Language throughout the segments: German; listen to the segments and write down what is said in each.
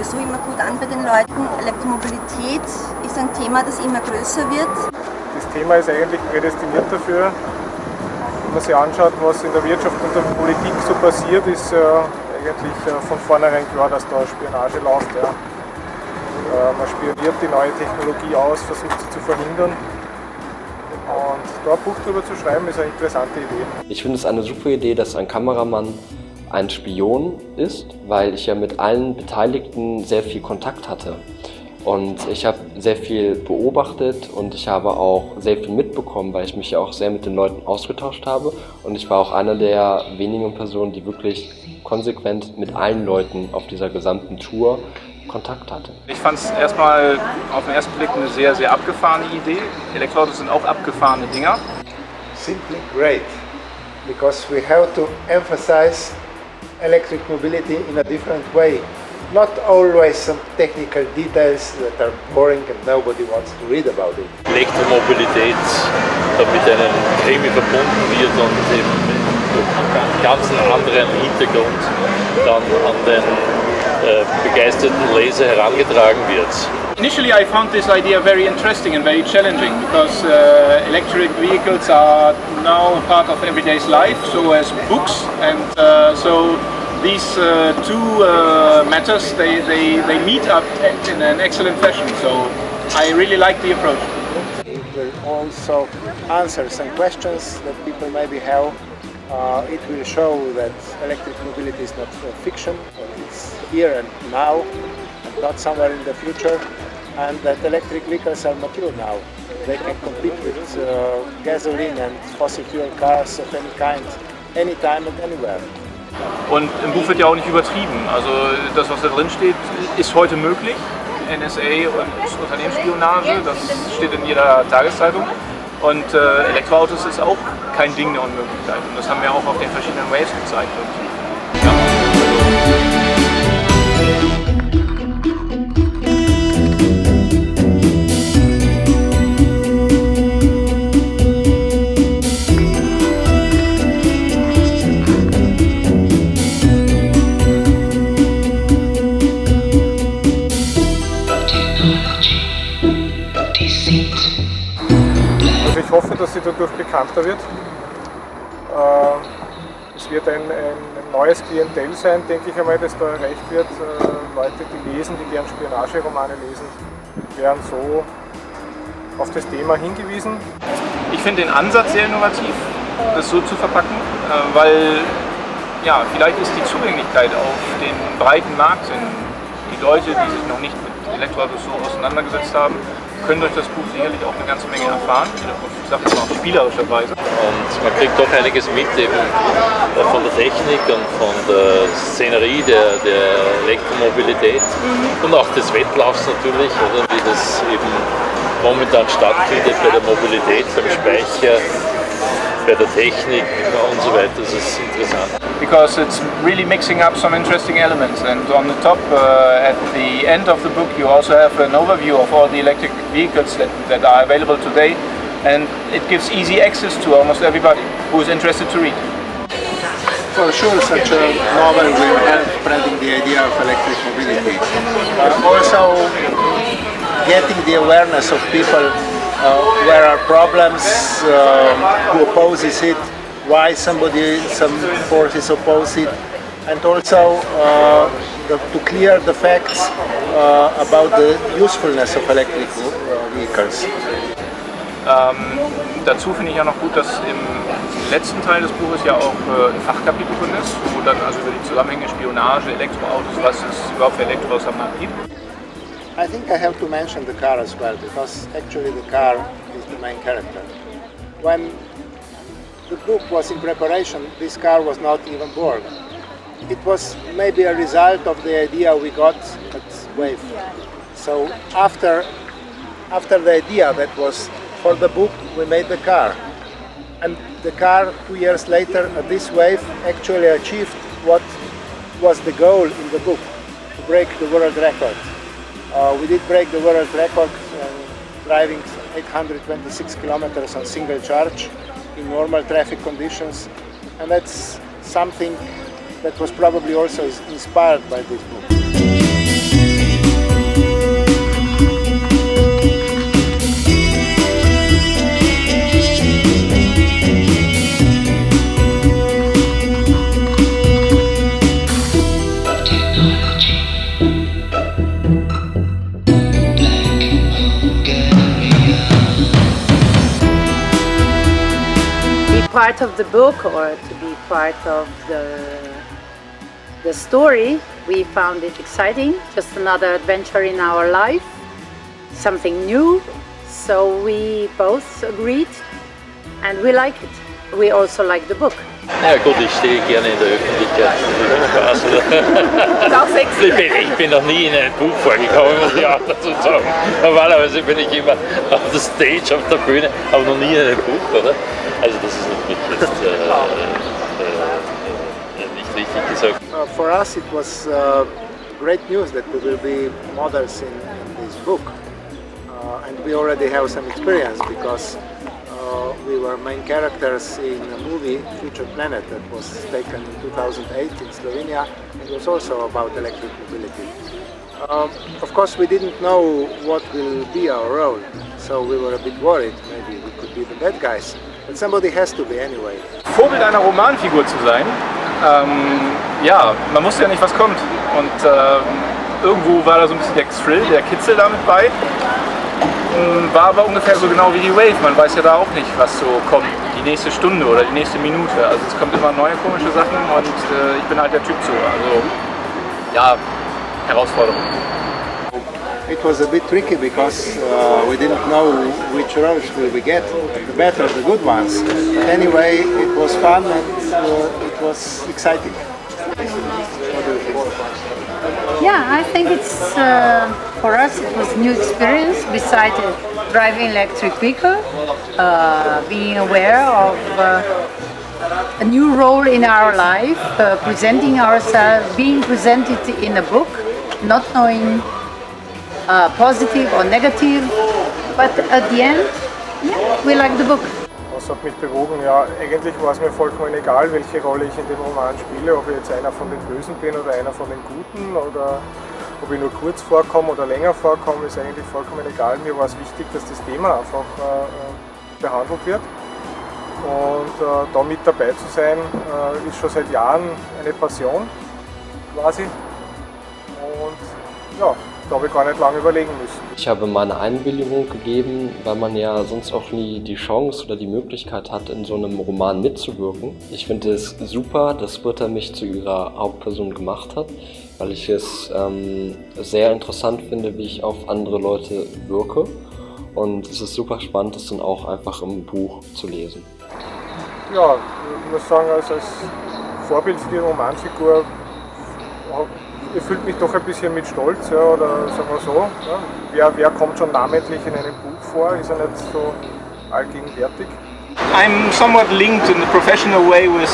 sowieso immer gut an bei den Leuten. Elektromobilität ist ein Thema, das immer größer wird. Das Thema ist eigentlich prädestiniert dafür. Wenn man sich anschaut, was in der Wirtschaft und der Politik so passiert, ist eigentlich von vornherein klar, dass da Spionage läuft. Ja. Man spioniert die neue Technologie aus, versucht sie zu verhindern. Und da ein Buch darüber zu schreiben, ist eine interessante Idee. Ich finde es eine super Idee, dass ein Kameramann ein Spion ist, weil ich ja mit allen Beteiligten sehr viel Kontakt hatte. Und ich habe sehr viel beobachtet und ich habe auch sehr viel mitbekommen, weil ich mich ja auch sehr mit den Leuten ausgetauscht habe. Und ich war auch einer der wenigen Personen, die wirklich konsequent mit allen Leuten auf dieser gesamten Tour Kontakt hatte. Ich fand es erstmal auf den ersten Blick eine sehr, sehr abgefahrene Idee. Elektroautos sind auch abgefahrene Dinger. Simply great, because we have to emphasize electric mobility in a different way. Not always some technical details that are boring and nobody wants to read about it. Elektromobilität mit einem Krimi verbunden wird und eben mit einem ganz anderen Hintergrund dann an den begeisterten Leser herangetragen wird. Initially I found this idea very interesting and very challenging because electric vehicles are now part of everyday's life, so as books, and so these two matters they meet up in an excellent fashion, so I really like the approach. It will also answer some questions that people maybe have. It will show that electric mobility is not fiction, it's here and now, and not somewhere in the future, and that electric vehicles are mature now. They can compete with gasoline and fossil fuel cars of any kind, anytime and anywhere. Und im Buch wird ja auch nicht übertrieben, also das, was da drin steht, ist heute möglich. NSA und Unternehmensspionage, das steht in jeder Tageszeitung. Und Elektroautos ist auch kein Ding der Unmöglichkeit. Und das haben wir auch auf den verschiedenen Waves gezeigt. Und, ja. Also ich hoffe, dass sie dadurch bekannter wird. Es wird ein neues Klientel sein, denke ich einmal, das da erreicht wird. Leute, die lesen, die gern Spionageromane lesen, werden so auf das Thema hingewiesen. Ich finde den Ansatz sehr innovativ, das so zu verpacken, weil ja, vielleicht ist die Zugänglichkeit auf den breiten Markt, die Leute, die sich noch nicht mit Elektroautos so auseinandergesetzt haben, können durch das Buch sicherlich auch eine ganze Menge erfahren, ich sage jetzt mal auf spielerischer Weise. Und man kriegt doch einiges mit eben von der Technik und von der Szenerie der Elektromobilität und auch des Wettlaufs natürlich, oder wie das eben momentan stattfindet bei der Mobilität, beim Speicher, bei der Technik und so weiter. Das ist interessant. Because it's really mixing up some interesting elements, and on the top, at the end of the book, you also have an overview of all the electric vehicles that are available today, and it gives easy access to almost everybody who is interested to read. For sure, such a novel will help spreading the idea of electric mobility. Also, getting the awareness of people where are problems, who opposes it, why some forces oppose it, and also to clear the facts about the usefulness of electric vehicles. Dazu finde ich ja noch gut, dass im letzten Teil des Buches ja auch ein Fachkapitel drin ist, wo dann also über die Zusammenhänge Spionage, Elektroautos, was es überhaupt für Elektroautos am Markt gibt. I think I have to mention the car as well, because actually the car is the main character. When the book was in preparation, this car was not even born. It was maybe a result of the idea we got at WAVE. So after the idea that was for the book, we made the car. And the car 2 years later at this WAVE actually achieved what was the goal in the book, to break the world record. We did break the world record driving 826 kilometers on single charge in normal traffic conditions, and that's something that was probably also inspired by this book. part of the book or to be part of the story, we found it exciting, just another adventure in our life, something new. So we both agreed and we like it. We also like the book. Ja gut, ich stehe gerne in der Öffentlichkeit, das ist Spaß. Ist auch sexy. Ich bin noch nie in einem Buch vorgekommen, muss ich auch dazu sagen. Normalerweise bin ich immer auf der Stage, auf der Bühne, aber noch nie in einem Buch, oder? Also das ist natürlich jetzt nicht richtig gesagt. For us it was great news that we will be models in this book. And we already have some experience because we were main characters in a movie, Future Planet, that was taken in 2008 in Slovenia. It was also about electric mobility. Of course, we didn't know what will be our role, so we were a bit worried. Maybe we could be the bad guys, but somebody has to be anyway. Vorbild einer Romanfigur zu sein, ja, man wusste ja nicht, was kommt. Und irgendwo war da so ein bisschen der Thrill, der Kitzel damit bei. War aber ungefähr so genau wie die Wave, man weiß ja da auch nicht, was so kommt, die nächste Stunde oder die nächste Minute. Also es kommt immer neue komische Sachen und ich bin halt der Typ so, also ja, Herausforderung. It was a bit tricky because we didn't know which roles will we get, the bad or the good ones. But anyway, it was fun and it was exciting. What do you think? Yeah, I think it's for us it was a new experience besides driving electric vehicle, being aware of a new role in our life, presenting ourselves, being presented in a book, not knowing positive or negative, but at the end, yeah, we like the book. Was hat mich bewogen? Ja, eigentlich war es mir vollkommen egal, welche Rolle ich in dem Roman spiele, ob ich jetzt einer von den Bösen bin oder einer von den Guten oder ob ich nur kurz vorkomme oder länger vorkomme, ist eigentlich vollkommen egal. Mir war es wichtig, dass das Thema einfach behandelt wird und da mit dabei zu sein, ist schon seit Jahren eine Passion quasi und ja, da habe ich gar nicht lange überlegen müssen. Ich habe meine Einwilligung gegeben, weil man ja sonst auch nie die Chance oder die Möglichkeit hat, in so einem Roman mitzuwirken. Ich finde es super, dass Britta mich zu ihrer Hauptperson gemacht hat, weil ich es sehr interessant finde, wie ich auf andere Leute wirke. Und es ist super spannend, das dann auch einfach im Buch zu lesen. Ja, ich muss sagen, als Vorbild für die Romanfigur erfüllt mich doch ein bisschen mit Stolz, ja, oder sagen wir so. Ja. Wer kommt schon namentlich in einem Buch vor, ist ja nicht so allgegenwärtig. I'm somewhat linked in a professional way with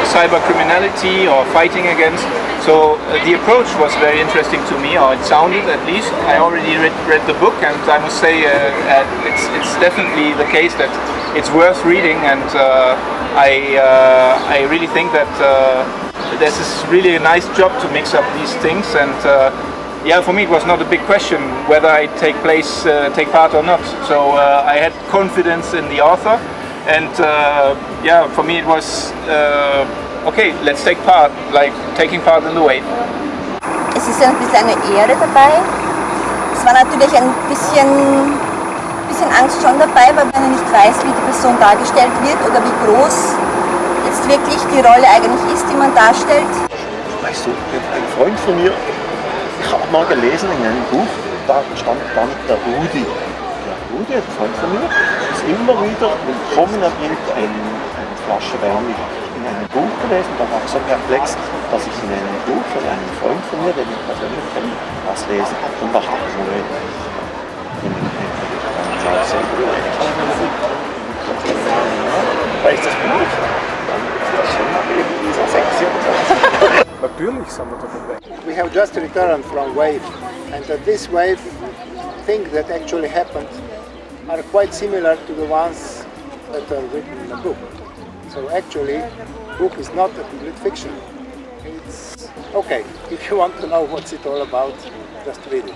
cyber criminality or fighting against. So the approach was very interesting to me, or it sounded at least. I already read the book and I must say it's definitely the case that it's worth reading and I really think that this is really a nice job to mix up these things and yeah, for me it was not a big question whether I take part or not. So I had confidence in the author and yeah, for me it was okay, let's take part, like taking part in the Wave. Es ist ein bisschen eine Ehre dabei. Es war natürlich ein bisschen Angst schon dabei, weil man nicht weiß, wie die Person dargestellt wird oder wie groß jetzt wirklich die Rolle eigentlich ist, die man darstellt. Weißt du, ein Freund von mir, ich habe mal gelesen in einem Buch, da stand dann der Rudi. Der Rudi, ein Freund von mir, ist immer wieder willkommen an irgendeine Flasche Wein in einem Buch gelesen. Da war ich so perplex, dass ich in einem Buch von einem Freund von mir, den ich persönlich kenne, was lese. Und dachte ich, Moment, weil ich das Buch, dann ist das schon mal eben so sexy und so. Natürlich sind wir da dabei. We have just returned from Wave, and at this Wave, things that actually happened are quite similar to the ones that are written in the book. So actually, the book is not a complete fiction. It's okay. If you want to know what's it all about, just read it.